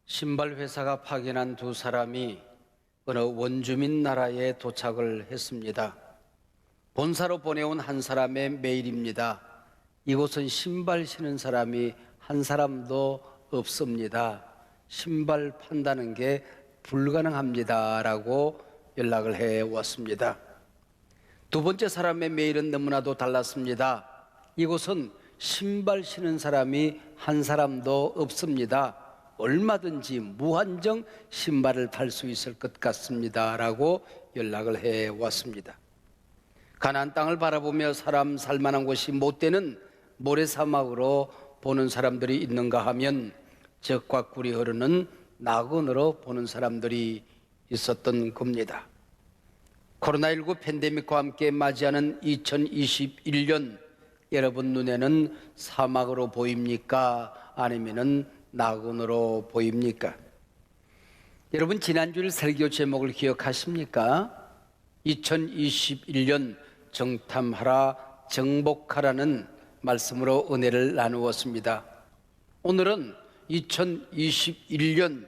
신발 회사가 파견한 두 사람이 어느 원주민 나라에 도착을 했습니다. 본사로 보내온 한 사람의 메일입니다. 이곳은 신발 신은 사람이 한 사람도 없습니다. 신발 판다는 게 불가능합니다. 라고 연락을 해 왔습니다. 두 번째 사람의 메일은 너무나도 달랐습니다. 이곳은 신발 신은 사람이 한 사람도 없습니다. 얼마든지 무한정 신발을 팔 수 있을 것 같습니다. 라고 연락을 해 왔습니다. 가나안 땅을 바라보며 사람 살만한 곳이 못 되는 모래사막으로 보는 사람들이 있는가 하면 적과 꿀이 흐르는 낙원으로 보는 사람들이 있었던 겁니다. 코로나19 팬데믹과 함께 맞이하는 2021년, 여러분 눈에는 사막으로 보입니까? 아니면은 낙원으로 보입니까? 여러분 지난주일 설교 제목을 기억하십니까? 2021년 정탐하라 정복하라는 말씀으로 은혜를 나누었습니다. 오늘은 2021년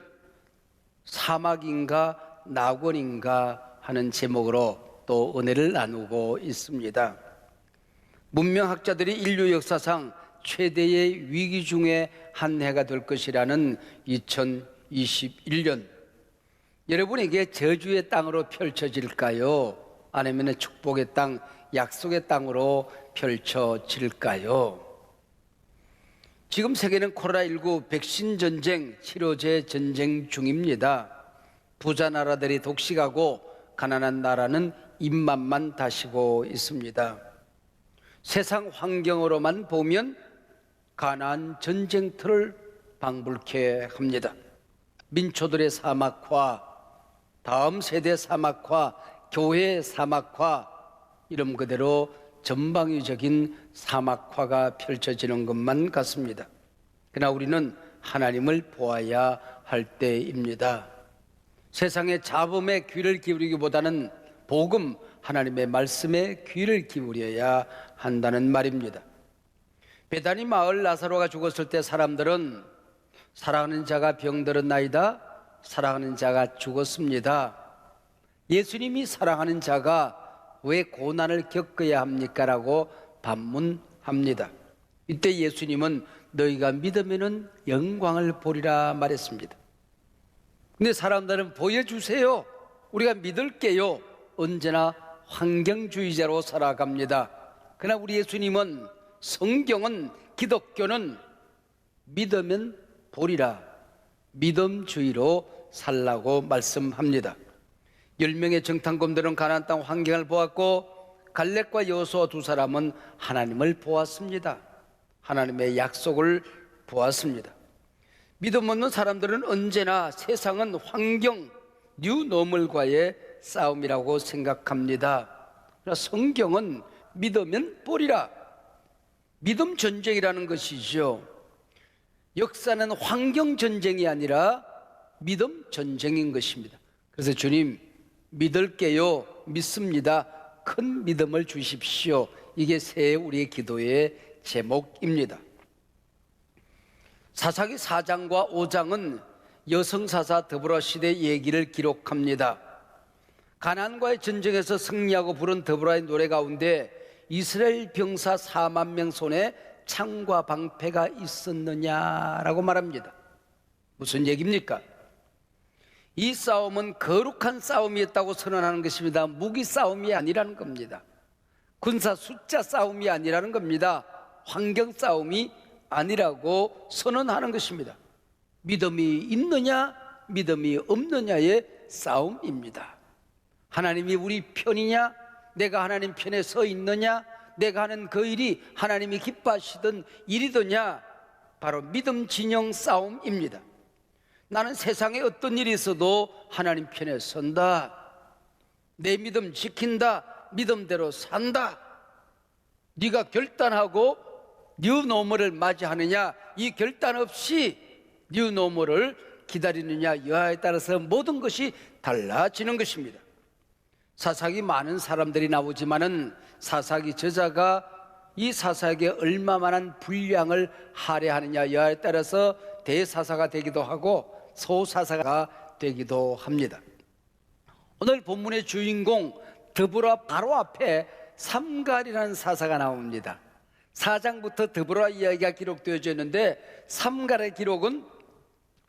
사막인가 낙원인가 하는 제목으로 또 은혜를 나누고 있습니다. 문명학자들이 인류 역사상 최대의 위기 중에 한 해가 될 것이라는 2021년, 여러분에게 저주의 땅으로 펼쳐질까요? 아니면 축복의 땅, 약속의 땅으로 펼쳐질까요? 지금 세계는 코로나19 백신 전쟁, 치료제 전쟁 중입니다. 부자 나라들이 독식하고 가난한 나라는 입맛만 다시고 있습니다. 세상 환경으로만 보면 가나안 전쟁터를 방불케 합니다. 민초들의 사막화, 다음 세대 사막화, 교회의 사막화, 이름 그대로 전방위적인 사막화가 펼쳐지는 것만 같습니다. 그러나 우리는 하나님을 보아야 할 때입니다. 세상의 잡음에 귀를 기울이기보다는 복음, 하나님의 말씀에 귀를 기울여야 한다는 말입니다. 베다니 마을 나사로가 죽었을 때 사람들은 사랑하는 자가 병들었나이다, 사랑하는 자가 죽었습니다. 예수님이 사랑하는 자가 왜 고난을 겪어야 합니까? 라고 반문합니다. 이때 예수님은 너희가 믿으면 영광을 보리라 말했습니다. 근데 사람들은 보여주세요, 우리가 믿을게요, 언제나 환경주의자로 살아갑니다. 그러나 우리 예수님은, 성경은, 기독교는 믿으면 보리라, 믿음주의로 살라고 말씀합니다. 10명의 정탐꾼들은 가나안 땅 환경을 보았고 갈렙과 여호수아 두 사람은 하나님을 보았습니다. 하나님의 약속을 보았습니다. 믿음 없는 사람들은 언제나 세상은 환경, 뉴노멀과의 싸움이라고 생각합니다. 그러나 성경은 믿으면 보리라, 믿음 전쟁이라는 것이죠. 역사는 환경 전쟁이 아니라 믿음 전쟁인 것입니다. 그래서 주님, 믿을게요, 믿습니다, 큰 믿음을 주십시오. 이게 새해 우리의 기도의 제목입니다. 사사기 4장과 5장은 여성사사 드보라 시대 얘기를 기록합니다. 가나안과의 전쟁에서 승리하고 부른 드보라의 노래 가운데 이스라엘 병사 4만 명 손에 창과 방패가 있었느냐라고 말합니다. 무슨 얘기입니까? 이 싸움은 거룩한 싸움이었다고 선언하는 것입니다. 무기 싸움이 아니라는 겁니다. 군사 숫자 싸움이 아니라는 겁니다. 환경 싸움이 아니라고 선언하는 것입니다. 믿음이 있느냐 믿음이 없느냐의 싸움입니다. 하나님이 우리 편이냐, 내가 하나님 편에 서 있느냐, 내가 하는 그 일이 하나님이 기뻐하시던 일이더냐, 바로 믿음 진영 싸움입니다. 나는 세상에 어떤 일이 있어도 하나님 편에 선다, 내 믿음 지킨다, 믿음대로 산다. 네가 결단하고 뉴노멀을 맞이하느냐, 이 결단 없이 뉴노멀을 기다리느냐, 여하에 따라서 모든 것이 달라지는 것입니다. 사사기 많은 사람들이 나오지만은 사사기 저자가 이 사사기에 얼마만한 분량을 할애하느냐 여하에 따라서 대사사가 되기도 하고 소사사가 되기도 합니다. 오늘 본문의 주인공 드보라 바로 앞에 삼갈이라는 사사가 나옵니다. 4장부터 드보라 이야기가 기록되어져 있는데 삼갈의 기록은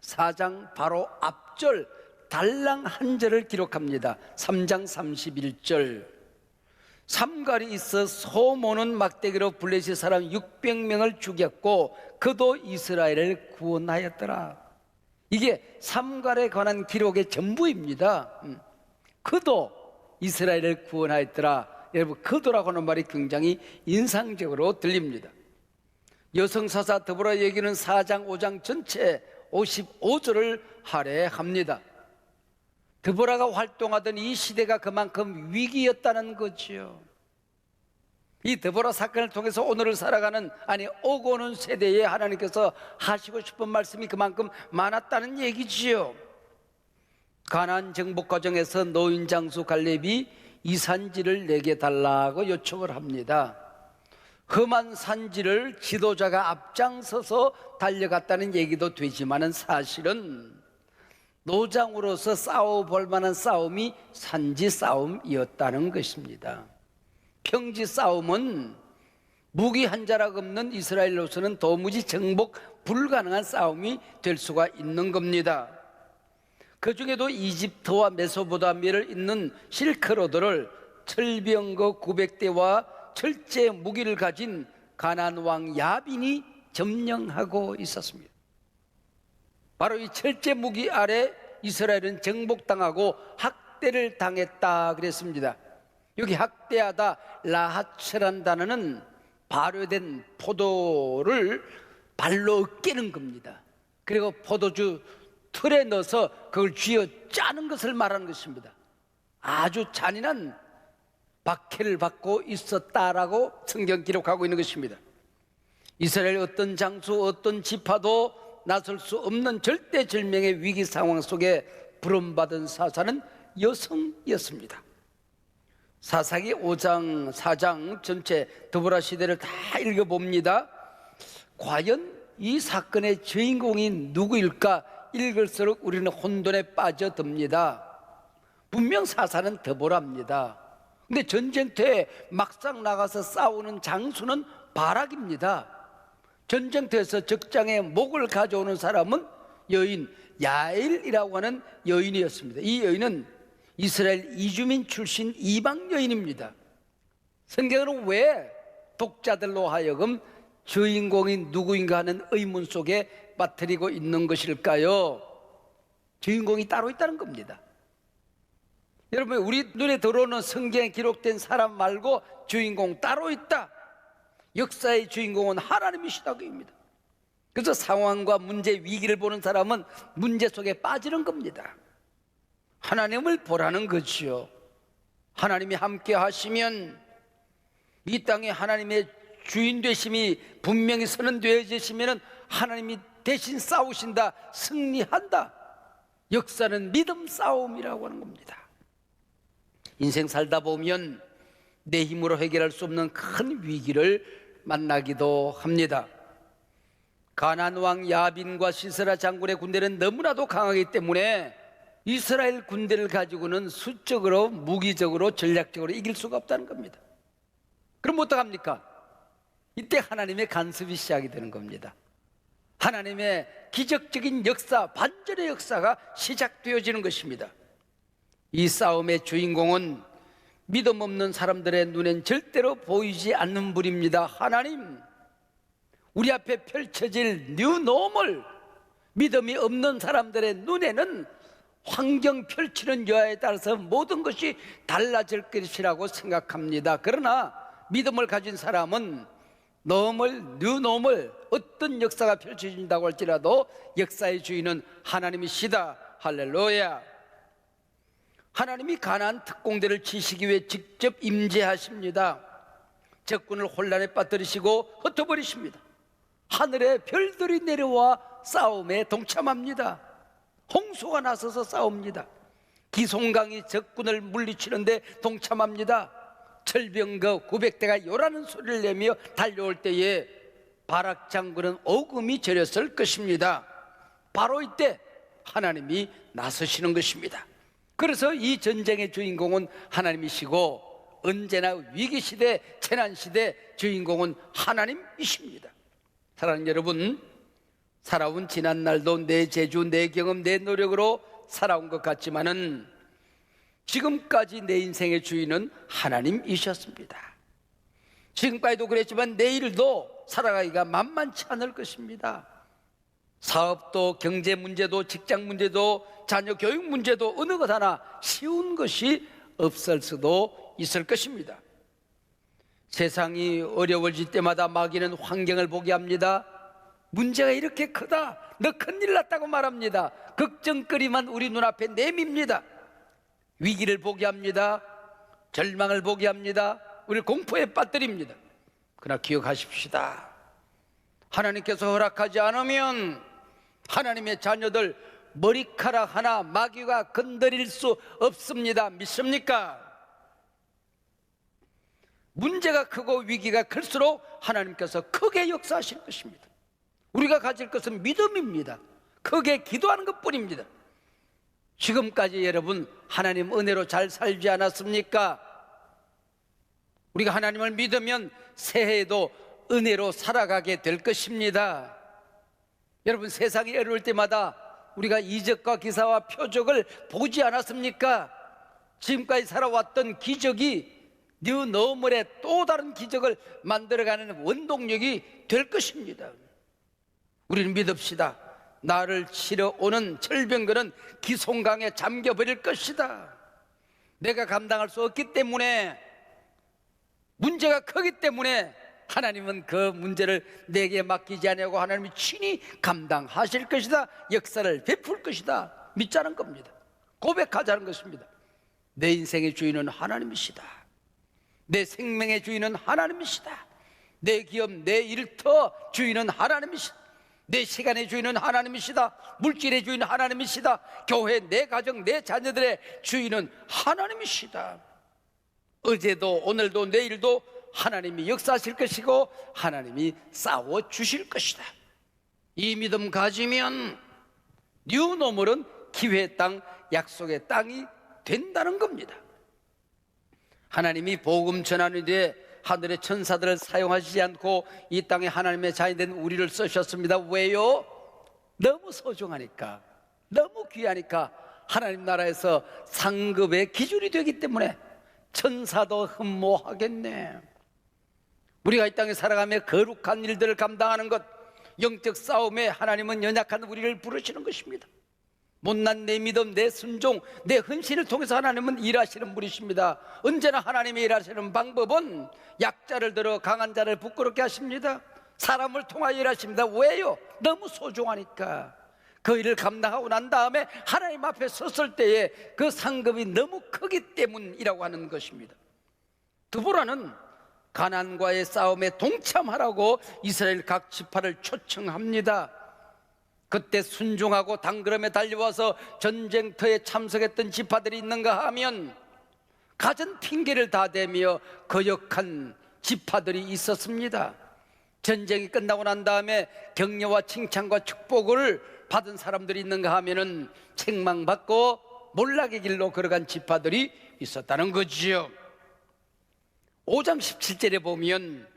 4장 바로 앞절 달랑 한 절을 기록합니다. 3장 31절. 삼갈이 있어 소모는 막대기로 블레셋 사람 600명을 죽였고 그도 이스라엘을 구원하였더라. 이게 삼갈에 관한 기록의 전부입니다. 그도 이스라엘을 구원하였더라. 여러분, 그도라고 하는 말이 굉장히 인상적으로 들립니다. 여성사사 드보라 얘기는 4장 5장 전체 55절을 할애합니다. 드보라가 활동하던 이 시대가 그만큼 위기였다는 거지요. 이 드보라 사건을 통해서 오늘을 살아가는, 아니 오고 오는 세대에 하나님께서 하시고 싶은 말씀이 그만큼 많았다는 얘기지요. 가나안 정복 과정에서 노인 장수 갈렙이 이 산지를 내게 달라고 요청을 합니다. 험한 산지를 지도자가 앞장서서 달려갔다는 얘기도 되지만은 사실은 노장으로서 싸워볼 만한 싸움이 산지 싸움이었다는 것입니다. 평지 싸움은 무기 한 자락 없는 이스라엘로서는 도무지 정복 불가능한 싸움이 될 수가 있는 겁니다. 그 중에도 이집트와 메소포타미아를 잇는 실크로드를 철병거 900대와 철제 무기를 가진 가나안 왕 야빈이 점령하고 있었습니다. 바로 이 철제 무기 아래 이스라엘은 정복당하고 학대를 당했다 그랬습니다. 여기 학대하다 라하츠란 단어는 발효된 포도를 발로 깨는 겁니다. 그리고 포도주 틀에 넣어서 그걸 쥐어 짜는 것을 말하는 것입니다. 아주 잔인한 박해를 받고 있었다라고 성경 기록하고 있는 것입니다. 이스라엘 어떤 장수 어떤 지파도 나설 수 없는 절대절명의 위기 상황 속에 부름받은 사사는 여성이었습니다. 사사기 5장 4장 전체 드보라 시대를 다 읽어봅니다. 과연 이 사건의 주인공이 누구일까 읽을수록 우리는 혼돈에 빠져듭니다. 분명 사사는 드보라입니다. 근데 전쟁터에 막상 나가서 싸우는 장수는 바락입니다. 전쟁터에서 적장에 목을 가져오는 사람은 여인 야엘이라고 하는 여인이었습니다. 이 여인은 이스라엘 이주민 출신 이방 여인입니다. 성경은 왜 독자들로 하여금 주인공이 누구인가 하는 의문 속에 빠뜨리고 있는 것일까요? 주인공이 따로 있다는 겁니다. 여러분, 우리 눈에 들어오는 성경에 기록된 사람 말고 주인공 따로 있다. 역사의 주인공은 하나님이시다 그입니다. 그래서 상황과 문제, 위기를 보는 사람은 문제 속에 빠지는 겁니다. 하나님을 보라는 거지요. 하나님이 함께 하시면 이 땅에 하나님의 주인 되심이 분명히 선언되어지시면 하나님이 대신 싸우신다, 승리한다. 역사는 믿음 싸움이라고 하는 겁니다. 인생 살다 보면 내 힘으로 해결할 수 없는 큰 위기를 만나기도 합니다. 가나안 왕 야빈과 시스라 장군의 군대는 너무나도 강하기 때문에 이스라엘 군대를 가지고는 수적으로, 무기적으로, 전략적으로 이길 수가 없다는 겁니다. 그럼 어떡합니까? 이때 하나님의 간섭이 시작이 되는 겁니다. 하나님의 기적적인 역사, 반전의 역사가 시작되어지는 것입니다. 이 싸움의 주인공은 믿음 없는 사람들의 눈엔 절대로 보이지 않는 분입니다. 하나님, 우리 앞에 펼쳐질 뉴노멀, 믿음이 없는 사람들의 눈에는 환경 펼치는 여하에 따라서 모든 것이 달라질 것이라고 생각합니다. 그러나 믿음을 가진 사람은 노멀, 뉴노멀, 어떤 역사가 펼쳐진다고 할지라도 역사의 주인은 하나님이시다. 할렐루야. 하나님이 가나안 특공대를 치시기 위해 직접 임재하십니다. 적군을 혼란에 빠뜨리시고 흩어버리십니다. 하늘에 별들이 내려와 싸움에 동참합니다. 홍수가 나서서 싸웁니다. 기송강이 적군을 물리치는데 동참합니다. 철병거 900대가 요라는 소리를 내며 달려올 때에 바락 장군은 오금이 저렸을 것입니다. 바로 이때 하나님이 나서시는 것입니다. 그래서 이 전쟁의 주인공은 하나님이시고 언제나 위기시대, 재난시대 주인공은 하나님이십니다. 사랑하는 여러분, 살아온 지난날도 내 재주, 내 경험, 내 노력으로 살아온 것 같지만은 지금까지 내 인생의 주인은 하나님이셨습니다. 지금까지도 그랬지만 내일도 살아가기가 만만치 않을 것입니다. 사업도, 경제 문제도, 직장 문제도, 자녀 교육 문제도 어느 것 하나 쉬운 것이 없을 수도 있을 것입니다. 세상이 어려워질 때마다 마귀는 환경을 보게 합니다. 문제가 이렇게 크다, 너 큰일 났다고 말합니다. 걱정거리만 우리 눈앞에 내밉니다. 위기를 보게 합니다. 절망을 보게 합니다. 우리를 공포에 빠뜨립니다. 그러나 기억하십시다. 하나님께서 허락하지 않으면 하나님의 자녀들 머리카락 하나 마귀가 건드릴 수 없습니다. 믿습니까? 문제가 크고 위기가 클수록 하나님께서 크게 역사하실 것입니다. 우리가 가질 것은 믿음입니다. 크게 기도하는 것뿐입니다. 지금까지 여러분 하나님 은혜로 잘 살지 않았습니까? 우리가 하나님을 믿으면 새해에도 은혜로 살아가게 될 것입니다. 여러분, 세상이 어려울 때마다 우리가 이적과 기사와 표적을 보지 않았습니까? 지금까지 살아왔던 기적이 뉴노멀의 또 다른 기적을 만들어가는 원동력이 될 것입니다. 우리는 믿읍시다. 나를 치러 오는 철병거는 기송강에 잠겨버릴 것이다. 내가 감당할 수 없기 때문에, 문제가 크기 때문에 하나님은 그 문제를 내게 맡기지 않냐고 하나님이 친히 감당하실 것이다. 역사를 베풀 것이다. 믿자는 겁니다. 고백하자는 것입니다. 내 인생의 주인은 하나님이시다. 내 생명의 주인은 하나님이시다. 내 기업, 내 일터 주인은 하나님이시다. 내 시간의 주인은 하나님이시다. 물질의 주인은 하나님이시다. 교회, 내 가정, 내 자녀들의 주인은 하나님이시다. 어제도 오늘도 내일도 하나님이 역사하실 것이고 하나님이 싸워주실 것이다. 이 믿음 가지면 뉴노멀은 기회의 땅, 약속의 땅이 된다는 겁니다. 하나님이 복음 전하는 데 하늘의 천사들을 사용하시지 않고 이 땅에 하나님의 자녀된 우리를 쓰셨습니다. 왜요? 너무 소중하니까, 너무 귀하니까, 하나님 나라에서 상급의 기준이 되기 때문에 천사도 흠모하겠네. 우리가 이 땅에 살아가며 거룩한 일들을 감당하는 것, 영적 싸움에 하나님은 연약한 우리를 부르시는 것입니다. 못난 내 믿음, 내 순종, 내 헌신을 통해서 하나님은 일하시는 분이십니다. 언제나 하나님이 일하시는 방법은 약자를 들어 강한 자를 부끄럽게 하십니다. 사람을 통하여 일하십니다. 왜요? 너무 소중하니까. 그 일을 감당하고 난 다음에 하나님 앞에 섰을 때에 그 상급이 너무 크기 때문이라고 하는 것입니다. 드보라는 가나안과의 싸움에 동참하라고 이스라엘 각 지파를 초청합니다. 그때 순종하고 단걸음에 달려와서 전쟁터에 참석했던 지파들이 있는가 하면 갖은 핑계를 다 대며 거역한 지파들이 있었습니다. 전쟁이 끝나고 난 다음에 격려와 칭찬과 축복을 받은 사람들이 있는가 하면은 책망받고 몰락의 길로 걸어간 지파들이 있었다는 거지요. 5장 17절에 보면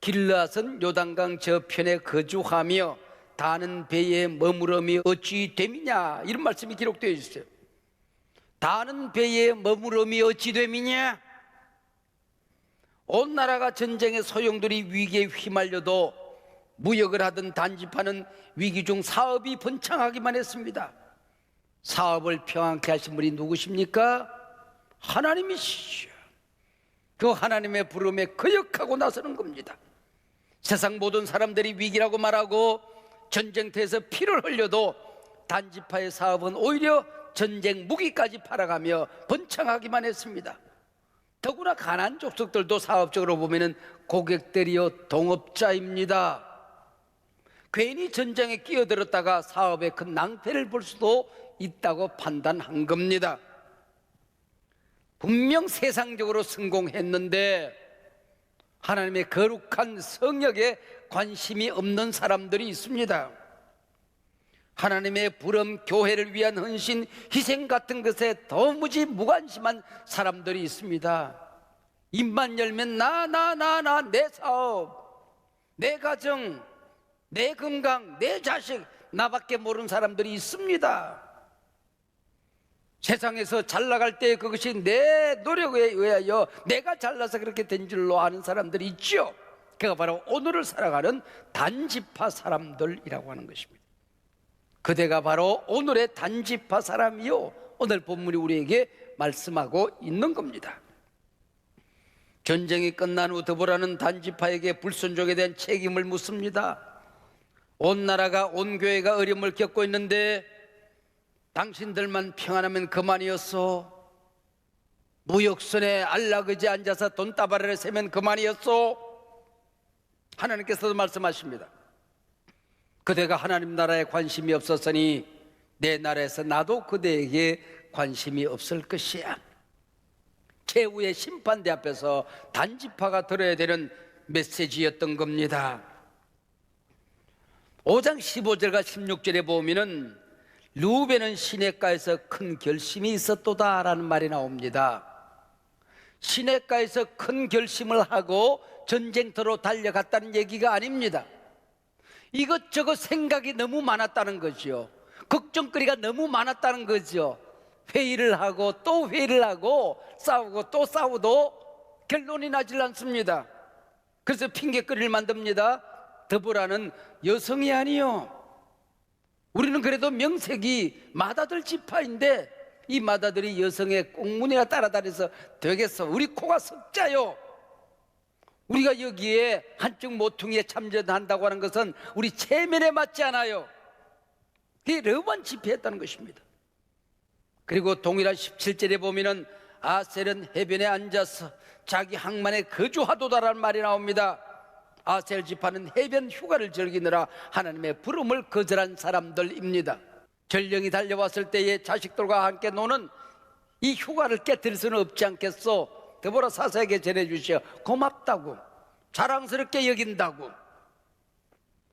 길르앗은 요단강 저편에 거주하며 다는 배에 머무름이 어찌 됨이냐, 이런 말씀이 기록되어 있어요. 다는 배에 머무름이 어찌 됨이냐. 온 나라가 전쟁의 소용돌이 위기에 휘말려도 무역을 하던 단지파는 위기 중 사업이 번창하기만 했습니다. 사업을 평안케 하신 분이 누구십니까? 하나님이시죠. 그 하나님의 부름에 거역하고 나서는 겁니다. 세상 모든 사람들이 위기라고 말하고 전쟁터에서 피를 흘려도 단지파의 사업은 오히려 전쟁 무기까지 팔아가며 번창하기만 했습니다. 더구나 가나안 족속들도 사업적으로 보면 고객들이요 동업자입니다. 괜히 전쟁에 끼어들었다가 사업에 큰 낭패를 볼 수도 있다고 판단한 겁니다. 분명 세상적으로 성공했는데 하나님의 거룩한 성역에 관심이 없는 사람들이 있습니다. 하나님의 부름, 교회를 위한 헌신, 희생 같은 것에 도무지 무관심한 사람들이 있습니다. 입만 열면 내 사업, 내 가정, 내 건강, 내 자식, 나밖에 모르는 사람들이 있습니다. 세상에서 잘 나갈 때 그것이 내 노력에 의하여 내가 잘나서 그렇게 된 줄로 아는 사람들이 있죠. 그가 바로 오늘을 살아가는 단지파 사람들이라고 하는 것입니다. 그대가 바로 오늘의 단지파 사람이요, 오늘 본문이 우리에게 말씀하고 있는 겁니다. 전쟁이 끝난 후 드보라는 단지파에게 불순종에 대한 책임을 묻습니다. 온 나라가, 온 교회가 어려움을 겪고 있는데 당신들만 평안하면 그만이었소. 무역선에 안락의지에 앉아서 돈다발을 세면 그만이었소. 하나님께서도 말씀하십니다. 그대가 하나님 나라에 관심이 없었으니 내 나라에서 나도 그대에게 관심이 없을 것이야. 최후의 심판대 앞에서 단지파가 들어야 되는 메시지였던 겁니다. 5장 15절과 16절에 보면은 르우벤은 시냇가에서 큰 결심이 있었도다라는 말이 나옵니다. 시냇가에서 큰 결심을 하고 전쟁터로 달려갔다는 얘기가 아닙니다. 이것저것 생각이 너무 많았다는 거죠. 걱정거리가 너무 많았다는 거죠. 회의를 하고 또 회의를 하고 싸우고 또 싸워도 결론이 나질 않습니다. 그래서 핑계거리를 만듭니다. 드보라는 여성이 아니요, 우리는 그래도 명색이 맏아들 지파인데 이 맏아들이 여성의 꽁무니나 따라다녀서 되겠어? 우리 코가 석자요. 우리가 여기에 한쪽 모퉁이에 참전한다고 하는 것은 우리 체면에 맞지 않아요. 그게 르우벤 집회였다는 것입니다. 그리고 동일한 17절에 보면은 아셀은 해변에 앉아서 자기 항만에 거주하도다라는 말이 나옵니다. 아셀 지파는 해변 휴가를 즐기느라 하나님의 부름을 거절한 사람들입니다. 전령이 달려왔을 때에 자식들과 함께 노는 이 휴가를 깨뜨릴 수는 없지 않겠소? 드보라 사사에게 전해주시어 고맙다고, 자랑스럽게 여긴다고.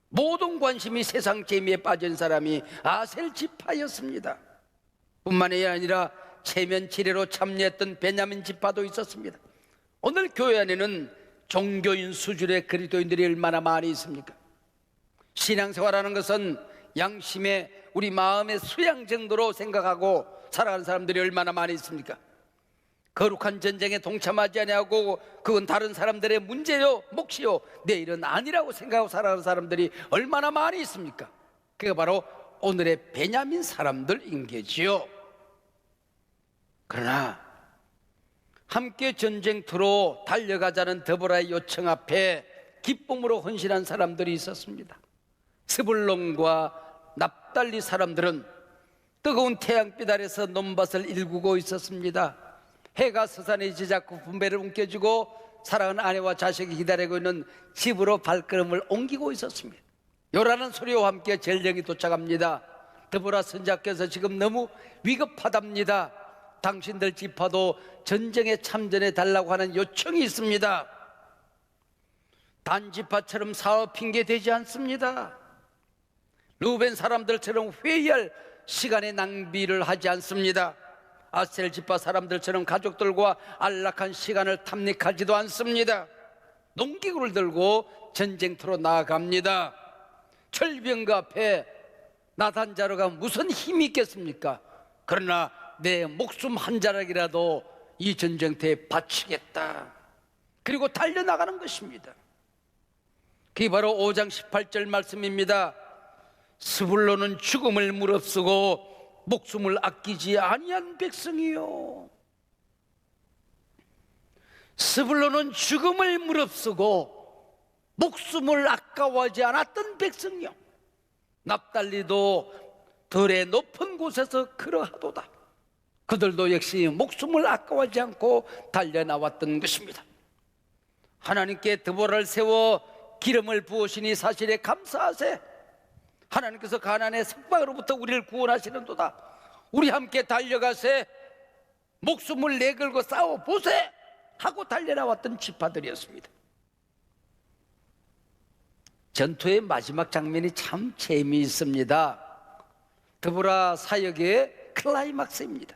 모든 관심이 세상 재미에 빠진 사람이 아셀 지파였습니다. 뿐만이 아니라 체면 지례로 참여했던 베냐민 지파도 있었습니다. 오늘 교회 안에는 종교인 수준의 그리스도인들이 얼마나 많이 있습니까? 신앙생활하는 것은 양심의, 우리 마음의 수양 정도로 생각하고 살아가는 사람들이 얼마나 많이 있습니까? 거룩한 전쟁에 동참하지 아니하고 그건 다른 사람들의 문제요, 몫이요, 내 일은 아니라고 생각하고 살아가는 사람들이 얼마나 많이 있습니까? 그게 바로 오늘의 베냐민 사람들인 게지요. 그러나 함께 전쟁터로 달려가자는 드보라의 요청 앞에 기쁨으로 헌신한 사람들이 있었습니다. 스불론과 납달리 사람들은 뜨거운 태양빛 아래서 논밭을 일구고 있었습니다. 해가 서산에 지자꾸 분배를 움켜쥐고 사랑하는 아내와 자식이 기다리고 있는 집으로 발걸음을 옮기고 있었습니다. 요라는 소리와 함께 전령이 도착합니다. 드보라 선자께서 지금 너무 위급하답니다. 당신들 지파도 전쟁에 참전해 달라고 하는 요청이 있습니다. 단지파처럼 사업 핑계 되지 않습니다. 르우벤 사람들처럼 회의할 시간의 낭비를 하지 않습니다. 아셀 지파 사람들처럼 가족들과 안락한 시간을 탐닉하지도 않습니다. 농기구를 들고 전쟁터로 나아갑니다. 철병거 앞에 나단자루가 무슨 힘이 있겠습니까? 그러나 내 목숨 한 자락이라도 이 전쟁터에 바치겠다. 그리고 달려나가는 것입니다. 그게 바로 5장 18절 말씀입니다. 스불론은 죽음을 무릅쓰고 목숨을 아끼지 아니한 백성이요. 스불론은 죽음을 무릅쓰고 목숨을 아까워하지 않았던 백성이요. 납달리도 들의 높은 곳에서 그러하도다. 그들도 역시 목숨을 아까워하지 않고 달려나왔던 것입니다. 하나님께 드보라를 세워 기름을 부으시니 사실에 감사하세. 하나님께서 가나안의 석방으로부터 우리를 구원하시는도다. 우리 함께 달려가세. 목숨을 내걸고 싸워보세 하고 달려나왔던 지파들이었습니다. 전투의 마지막 장면이 참 재미있습니다. 드보라 사역의 클라이막스입니다.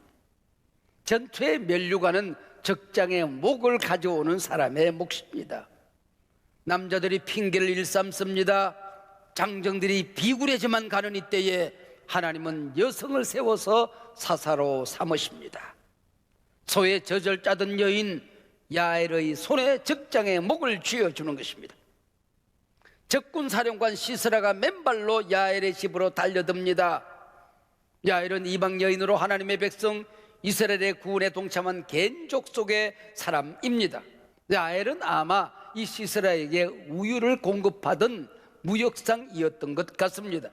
전투에 면류관은 적장의 목을 가져오는 사람의 몫입니다. 남자들이 핑계를 일삼습니다. 장정들이 비굴해져만 가는 이때에 하나님은 여성을 세워서 사사로 삼으십니다. 소에 젖을 짜던 여인 야엘의 손에 적장의 목을 쥐어주는 것입니다. 적군 사령관 시스라가 맨발로 야엘의 집으로 달려듭니다. 야엘은 이방 여인으로 하나님의 백성 이스라엘의 구원에 동참한 겐족 속의 사람입니다. 야엘은 아마 이 시스라에게 우유를 공급하던 무역상이었던 것 같습니다.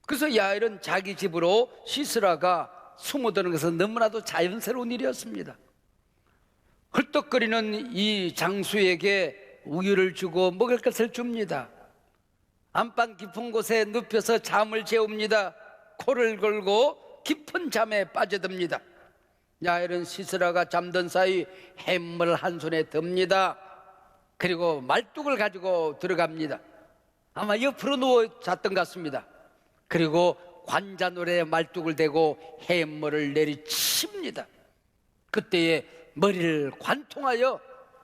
그래서 야엘은 자기 집으로 시스라가 숨어드는 것은 너무나도 자연스러운 일이었습니다. 헐떡거리는 이 장수에게 우유를 주고 먹을 것을 줍니다. 안방 깊은 곳에 눕혀서 잠을 재웁니다. 코를 걸고 깊은 잠에 빠져듭니다. 야엘은 시스라가 잠든 사이 햄을 한 손에 듭니다. 그리고 말뚝을 가지고 들어갑니다. 아마 옆으로 누워 잤던 것 같습니다. 그리고 관자놀에 말뚝을 대고 햄머를 내리칩니다. 그때에 머리를 관통하여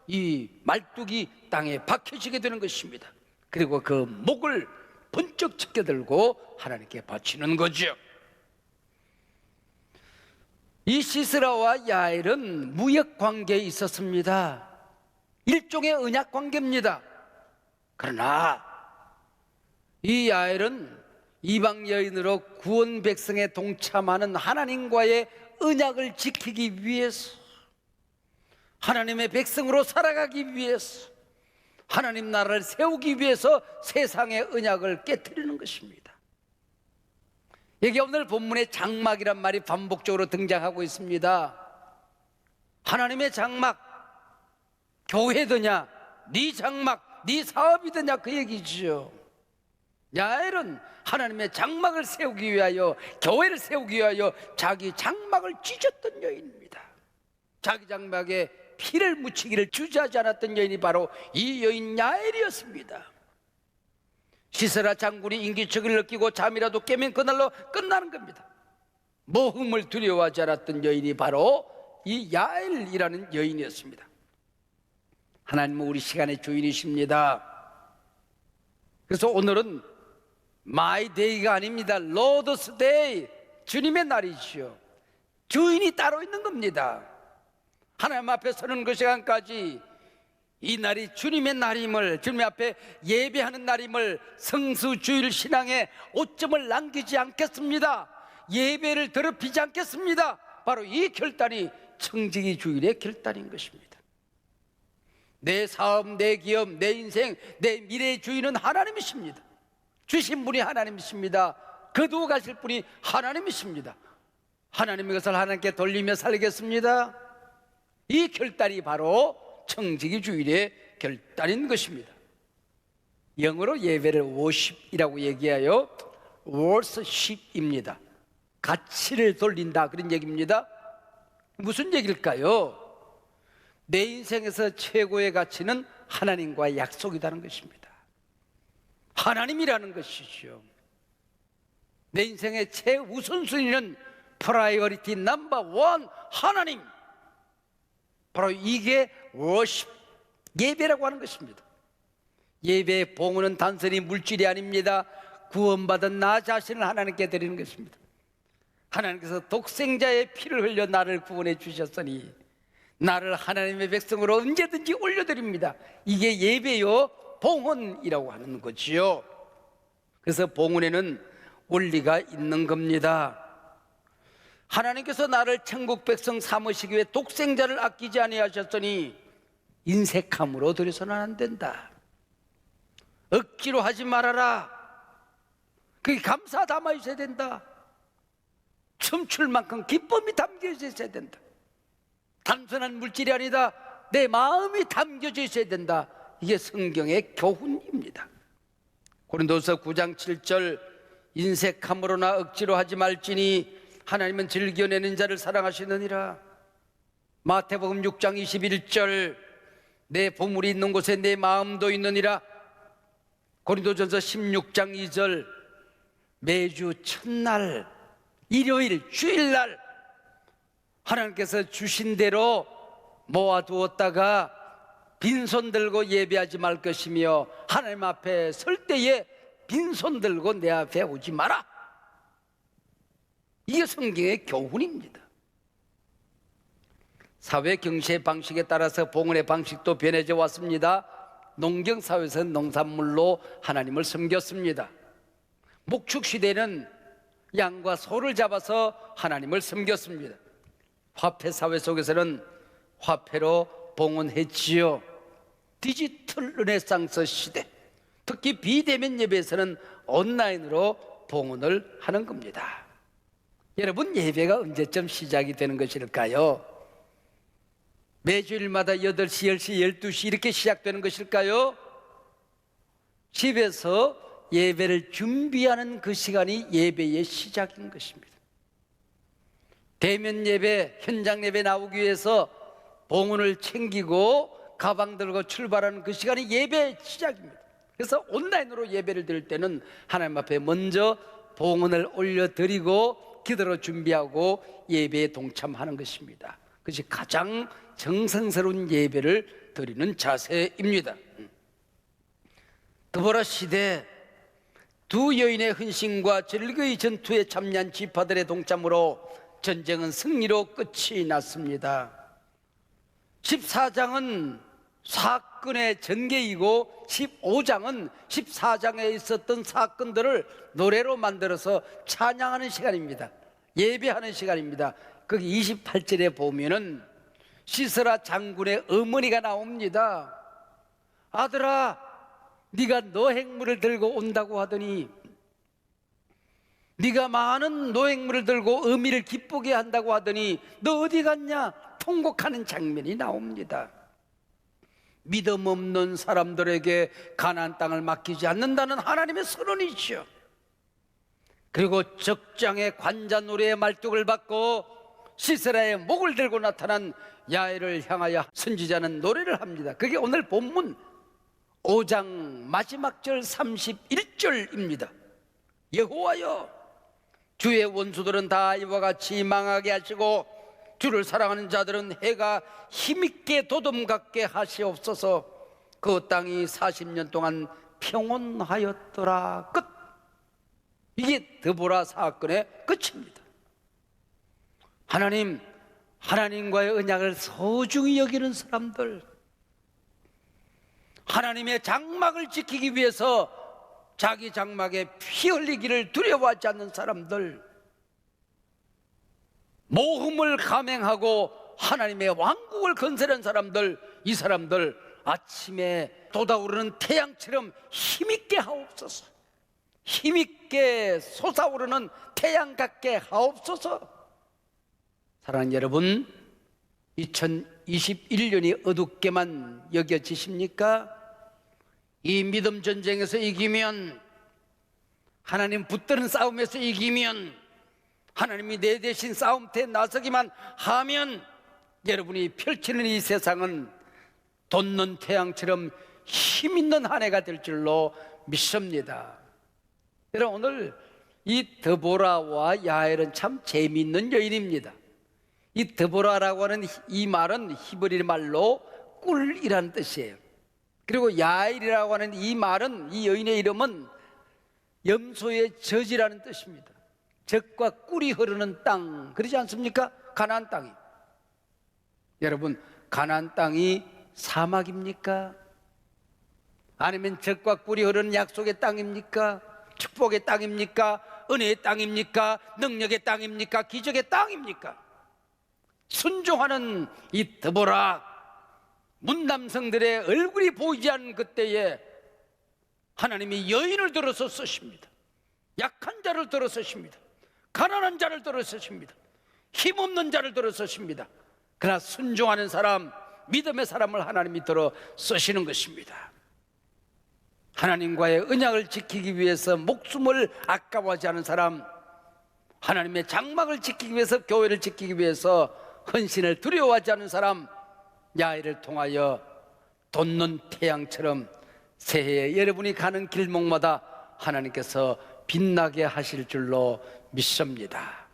이 말뚝이 땅에 박혀지게 되는 것입니다. 그리고 그 목을 번쩍 찢겨들고 하나님께 바치는 거죠. 이 시스라와 야엘은 무역 관계에 있었습니다. 일종의 언약 관계입니다. 그러나 이 야엘은 이방 여인으로 구원 백성에 동참하는 하나님과의 언약을 지키기 위해서, 하나님의 백성으로 살아가기 위해서, 하나님 나라를 세우기 위해서 세상의 언약을 깨트리는 것입니다. 여기 오늘 본문에 장막이란 말이 반복적으로 등장하고 있습니다. 하나님의 장막, 교회더냐, 네 장막, 네 사업이더냐 그 얘기죠. 야엘은 하나님의 장막을 세우기 위하여, 교회를 세우기 위하여 자기 장막을 찢었던 여인입니다. 자기 장막에 피를 묻히기를 주저하지 않았던 여인이 바로 이 여인 야엘이었습니다. 시스라 장군이 인기척을 느끼고 잠이라도 깨면 그날로 끝나는 겁니다. 모험을 두려워하지 않았던 여인이 바로 이 야엘이라는 여인이었습니다. 하나님은 우리 시간의 주인이십니다. 그래서 오늘은 My Day가 아닙니다. Lord's Day, 주님의 날이죠. 주인이 따로 있는 겁니다. 하나님 앞에 서는 그 시간까지 이 날이 주님의 날임을, 주님 앞에 예배하는 날임을 성수주일 신앙에 오점을 남기지 않겠습니다. 예배를 더럽히지 않겠습니다. 바로 이 결단이 청지기 주일의 결단인 것입니다. 내 사업, 내 기업, 내 인생, 내 미래의 주인은 하나님이십니다. 주신 분이 하나님이십니다. 거두어 가실 분이 하나님이십니다. 하나님의 것을 하나님께 돌리며 살겠습니다. 이 결단이 바로 청지기 주일의 결단인 것입니다. 영어로 예배를 worship이라고 얘기하여 worship입니다. 가치를 돌린다 그런 얘기입니다. 무슨 얘기일까요? 내 인생에서 최고의 가치는 하나님과의 약속이라는 것입니다. 하나님이라는 것이죠. 내 인생의 최우선순위는 프라이어리티 넘버 원, 하나님. 바로 이게 워십, 예배라고 하는 것입니다. 예배의 봉헌은 단순히 물질이 아닙니다. 구원받은 나 자신을 하나님께 드리는 것입니다. 하나님께서 독생자의 피를 흘려 나를 구원해 주셨으니 나를 하나님의 백성으로 언제든지 올려드립니다. 이게 예배요 봉헌이라고 하는 거지요. 그래서 봉헌에는 원리가 있는 겁니다. 하나님께서 나를 천국 백성 삼으시기 위해 독생자를 아끼지 아니하셨으니 인색함으로 드려서는 안 된다. 억지로 하지 말아라. 그게 감사 담아 있어야 된다. 춤출 만큼 기쁨이 담겨져 있어야 된다. 단순한 물질이 아니다. 내 마음이 담겨져 있어야 된다. 이게 성경의 교훈입니다. 고린도서 9장 7절 인색함으로나 억지로 하지 말지니 하나님은 즐겨내는 자를 사랑하시느니라. 마태복음 6장 21절 내 보물이 있는 곳에 내 마음도 있느니라. 고린도전서 16장 2절 매주 첫날, 일요일, 주일날 하나님께서 주신 대로 모아두었다가 빈손 들고 예배하지 말 것이며 하나님 앞에 설 때에 빈손 들고 내 앞에 오지 마라. 이게 성경의 교훈입니다. 사회 경제 방식에 따라서 봉헌의 방식도 변해져 왔습니다. 농경사회에서는 농산물로 하나님을 섬겼습니다. 목축시대는 양과 소를 잡아서 하나님을 섬겼습니다. 화폐사회 속에서는 화폐로 봉헌했지요. 디지털 르네상스 시대, 특히 비대면 예배에서는 온라인으로 봉헌을 하는 겁니다. 여러분, 예배가 언제쯤 시작이 되는 것일까요? 매주일마다 8시, 10시, 12시 이렇게 시작되는 것일까요? 집에서 예배를 준비하는 그 시간이 예배의 시작인 것입니다. 대면 예배, 현장 예배 나오기 위해서 봉헌을 챙기고 가방 들고 출발하는 그 시간이 예배의 시작입니다. 그래서 온라인으로 예배를 드릴 때는 하나님 앞에 먼저 봉헌을 올려드리고 기도로 준비하고 예배에 동참하는 것입니다. 그것이 가장 정성스러운 예배를 드리는 자세입니다. 드보라 시대, 두 여인의 헌신과 절기의 전투에 참여한 지파들의 동참으로 전쟁은 승리로 끝이 났습니다. 14장은 사건의 전개이고 15장은 14장에 있었던 사건들을 노래로 만들어서 찬양하는 시간입니다. 예배하는 시간입니다. 거기 28절에 보면은 시스라 장군의 어머니가 나옵니다. 아들아, 네가 노획물을 들고 온다고 하더니, 네가 많은 노획물을 들고 어미를 기쁘게 한다고 하더니 너 어디 갔냐? 통곡하는 장면이 나옵니다. 믿음 없는 사람들에게 가나안 땅을 맡기지 않는다는 하나님의 선언이죠. 그리고 적장의 관자 노래의 말뚝을 받고 시스라의 목을 들고 나타난 야엘을 향하여 선지자는 노래를 합니다. 그게 오늘 본문 5장 마지막 절 31절입니다. 여호와여, 주의 원수들은 다 이와 같이 망하게 하시고 주를 사랑하는 자들은 해가 힘있게 도dom같게 하시옵소서. 그 땅이 40년 동안 평온하였더라. 끝. 이게 드보라 사건의 끝입니다. 하나님과의 언약을 소중히 여기는 사람들, 하나님의 장막을 지키기 위해서 자기 장막에 피 흘리기를 두려워하지 않는 사람들, 모험을 감행하고 하나님의 왕국을 건설한 사람들, 이 사람들 아침에 돋아오르는 태양처럼 힘있게 하옵소서. 힘있게 솟아오르는 태양 같게 하옵소서. 사랑하는 여러분, 2021년이 어둡게만 여겨지십니까? 이 믿음 전쟁에서 이기면, 하나님 붙드는 싸움에서 이기면, 하나님이 내 대신 싸움터에 나서기만 하면 여러분이 펼치는 이 세상은 돋는 태양처럼 힘있는 한 해가 될 줄로 믿습니다. 여러분, 오늘 이 드보라와 야엘은 참 재미있는 여인입니다. 이 드보라라고 하는 이 말은 히브리 말로 꿀이라는 뜻이에요. 그리고 야엘이라고 하는 이 말은, 이 여인의 이름은 염소의 젖이라는 뜻입니다. 젖과 꿀이 흐르는 땅, 그러지 않습니까? 가나안 땅이. 여러분, 가나안 땅이 사막입니까? 아니면 젖과 꿀이 흐르는 약속의 땅입니까? 축복의 땅입니까? 은혜의 땅입니까? 능력의 땅입니까? 기적의 땅입니까? 순종하는 이 드보라, 문남성들의 얼굴이 보이지 않는 그때에 하나님이 여인을 들어서 쓰십니다. 약한 자를 들어 쓰십니다. 가난한 자를 들어 쓰십니다. 힘없는 자를 들어 쓰십니다. 그러나 순종하는 사람, 믿음의 사람을 하나님이 들어 쓰시는 것입니다. 하나님과의 언약을 지키기 위해서 목숨을 아까워하지 않은 사람, 하나님의 장막을 지키기 위해서, 교회를 지키기 위해서 헌신을 두려워하지 않은 사람, 야엘을 통하여 돋는 태양처럼 새해에 여러분이 가는 길목마다 하나님께서 빛나게 하실 줄로 믿습니다.